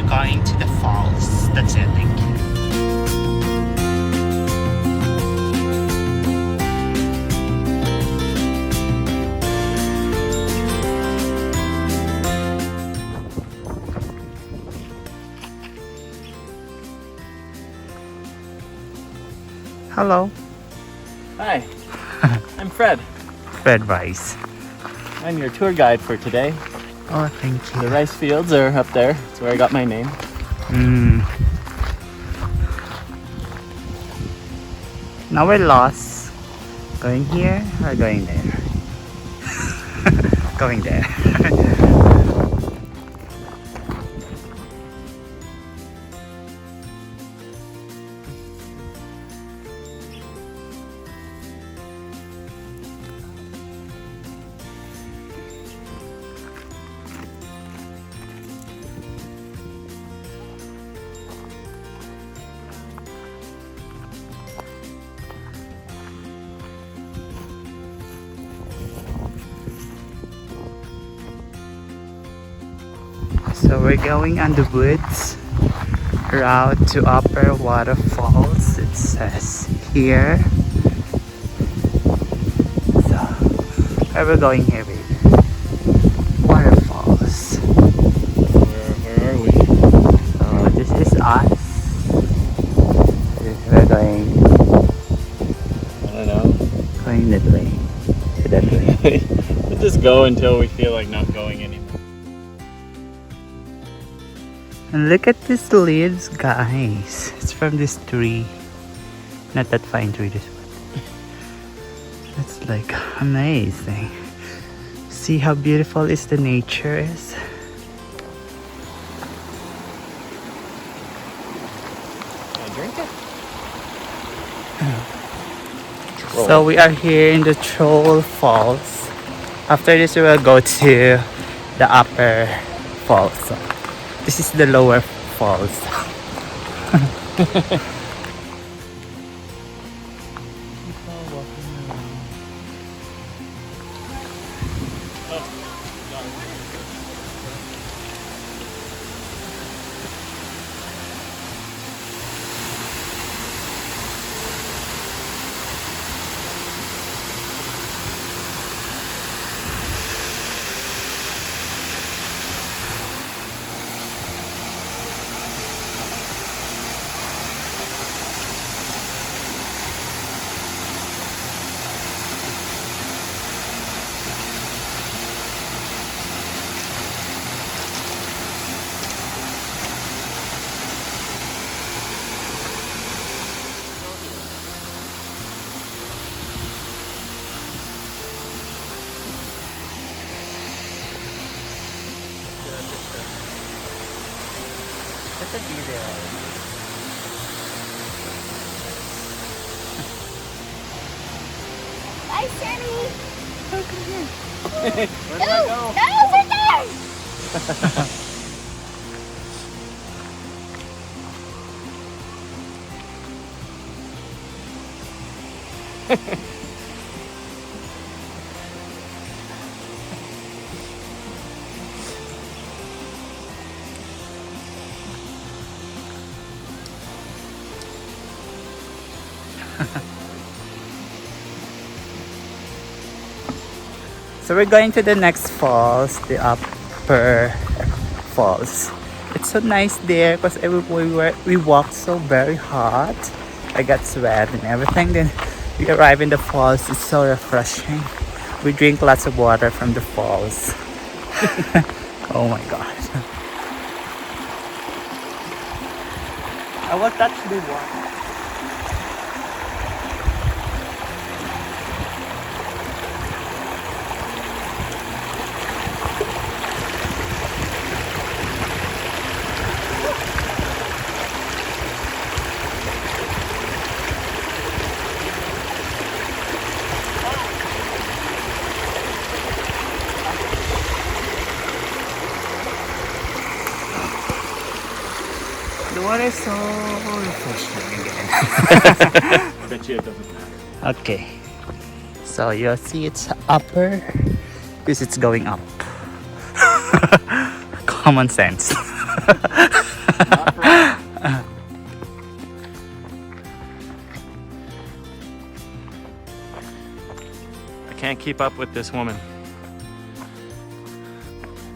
going to the falls. That's it, thank you. Hello. Hi, I'm Fred. Fred Rice. I'm your tour guide for today. Oh, thank you. The rice fields are up there. That's where I got my name. Now we're lost. Going here or going there? Going there. So we're going on the woods route to Upper Waterfalls, it says here. So where we're going here, baby? Waterfalls. Where are we? So this is us. We're going I don't know. going that way. To that way. We'll just go until we feel like not going anymore. And look at these leaves, guys. It's from this tree. Not that fine tree, this one. It's like amazing. See how beautiful is the nature is. Can I drink it? So we are here in the Troll Falls. After this we will go to the Upper Falls. So this is the Lower Falls. That's a video. Bye, Sammy. Where did I go? That over there. So we're going to the next falls, the Upper Falls. It's so nice there because we walked so very hot. I got sweat and everything. Then we arrive in the falls. It's so refreshing. We drink lots of water from the falls. Oh my god. I will touch the water. The water is so refreshing again. I bet you it doesn't matter. Okay, so you'll see it's upper because it's going up. Common sense. Not for us. I can't keep up with this woman.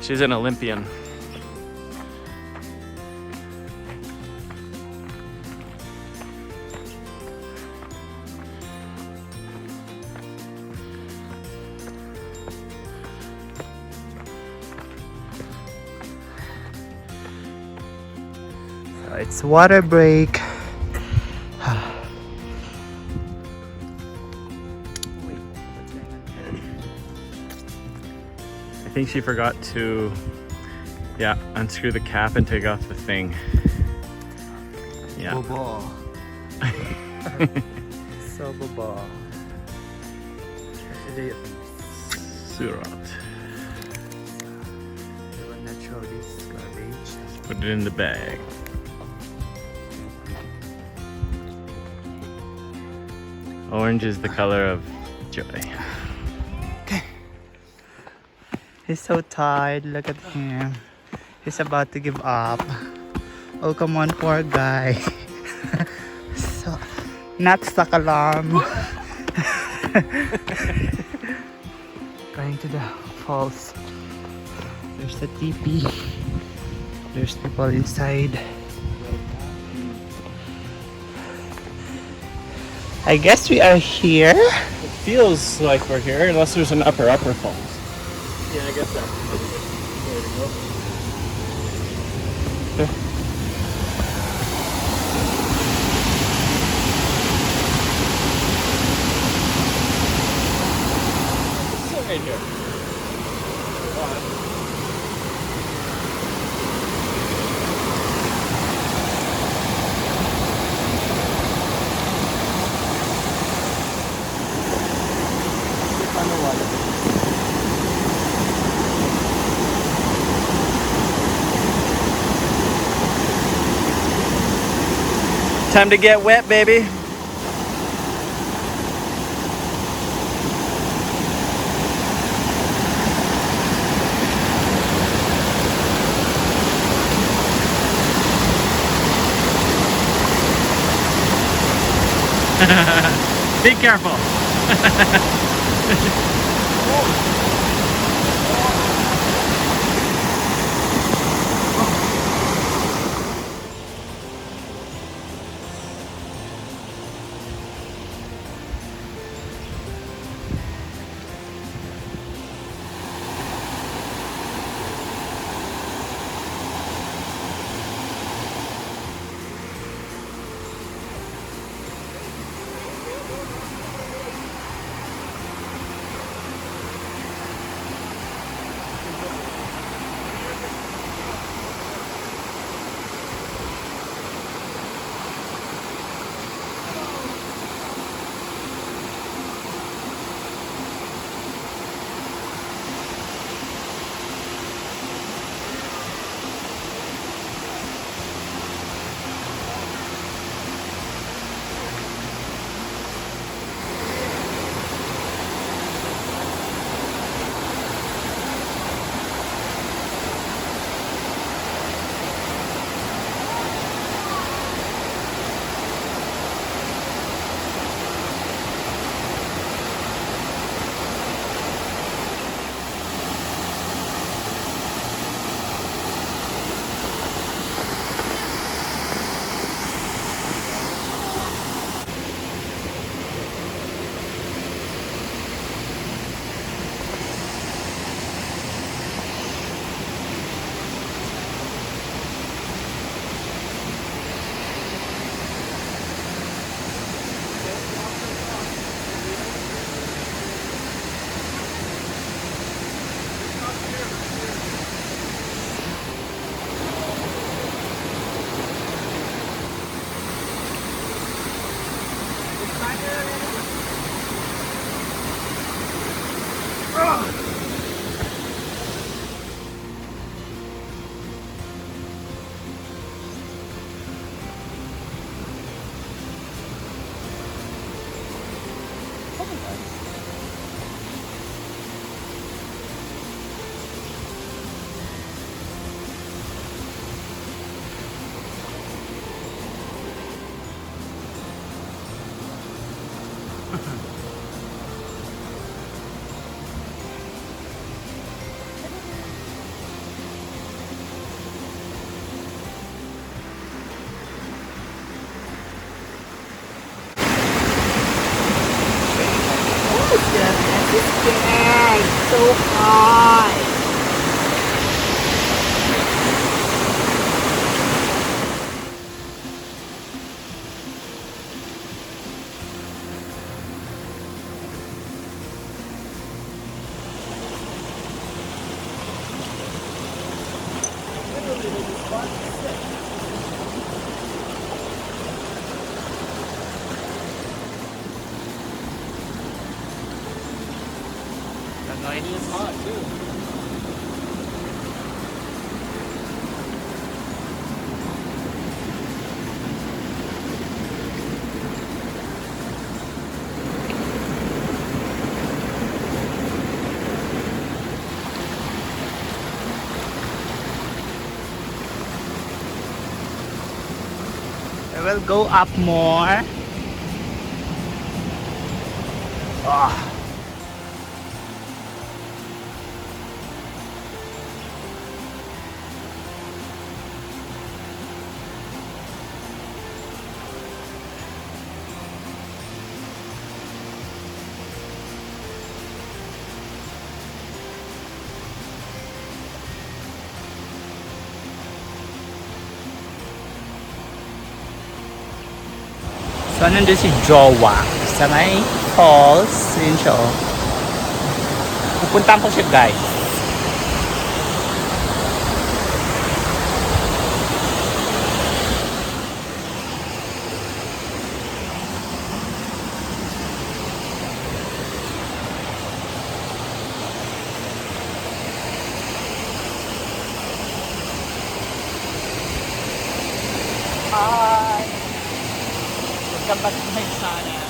She's an Olympian. So it's water break. I think she forgot to, yeah, unscrew the cap and take off the thing. Yeah. Bobo. So bobo. Actually, Surat. we will not throw this garbage. Put it in the bag. Orange is the color of joy. He's so tired. Look at him. He's about to give up. Oh, come on, poor guy. So, not stuck alarm. Going to the falls. There's the teepee. There's people inside. I guess we are here. It feels like we're here, unless there's an upper falls. Yeah, I guess that's the way to go. It's right here. Time to get wet, baby. Be careful. so high. It is hot too. I will go up more. Ah. So, nandun si Jowa sa may falls. Yun siya, oh. Pupuntahan ko siya, guys. Hi! Welcome back to my channel.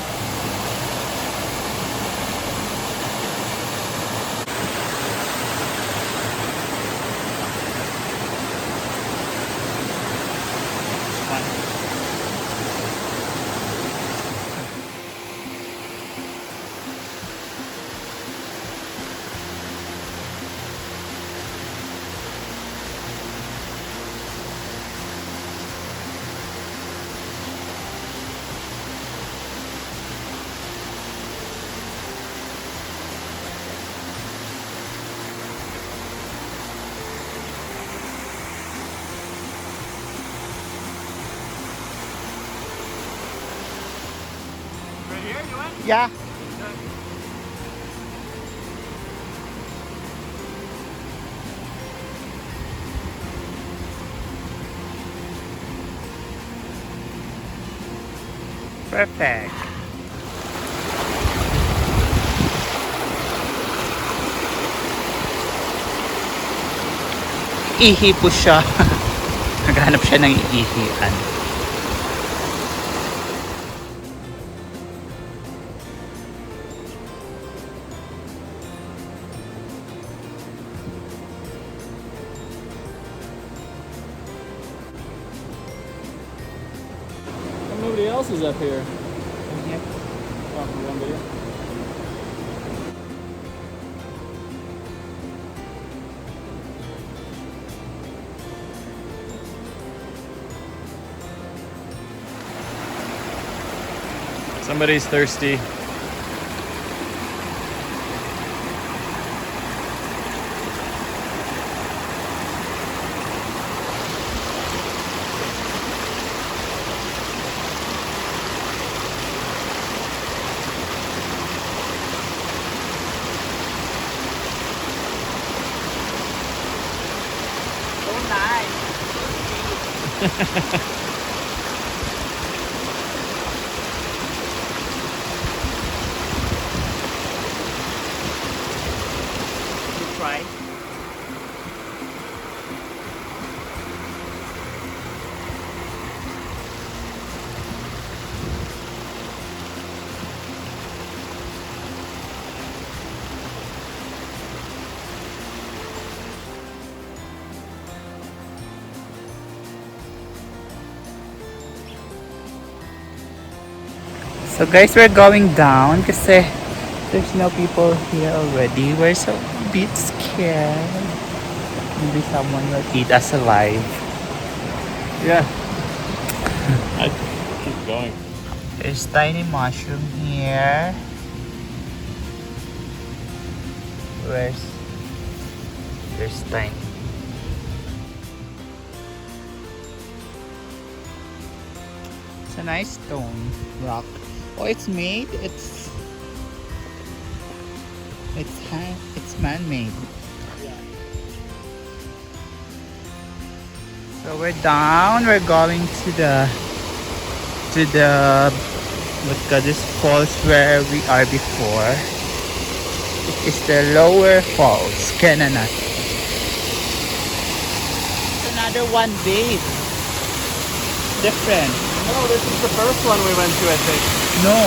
Right here, you went? Yeah. Perfect. Ihi po siya. Naghanap siya ng iihian. Nobody else is up here. Yep. Oh, you want video? Somebody's thirsty. So nice. You try. So guys, we're going down kasi there's no people here already. We're so a bit scared. Maybe someone will eat us alive. Yeah. I keep going. There's tiny mushroom here. There's time. It's a nice stone rock. Oh, it's made. It's man-made. So we're down. We're going to the what's called this falls where we are before. It is the lower falls, Kenana. It's another one, babe. Different. No, this is the first one we went to, I think. No.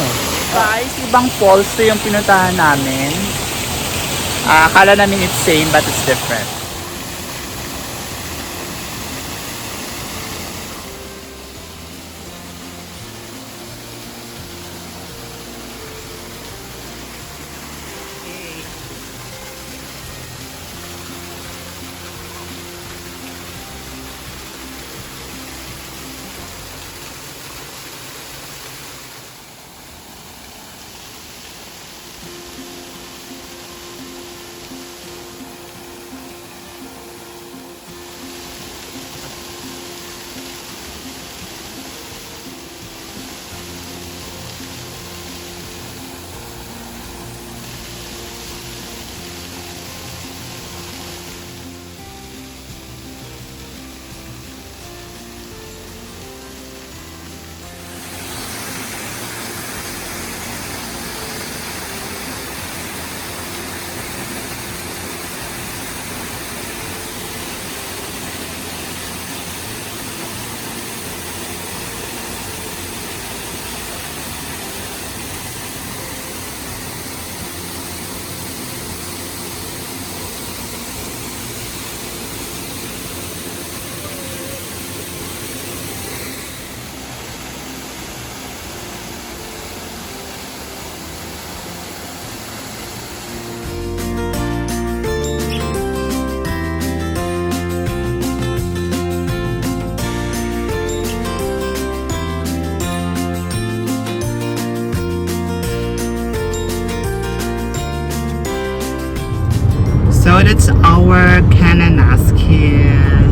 Guys, ibang falls to yung pinuntahan namin. Akala namin it's same but it's different. So that's our Kananaskis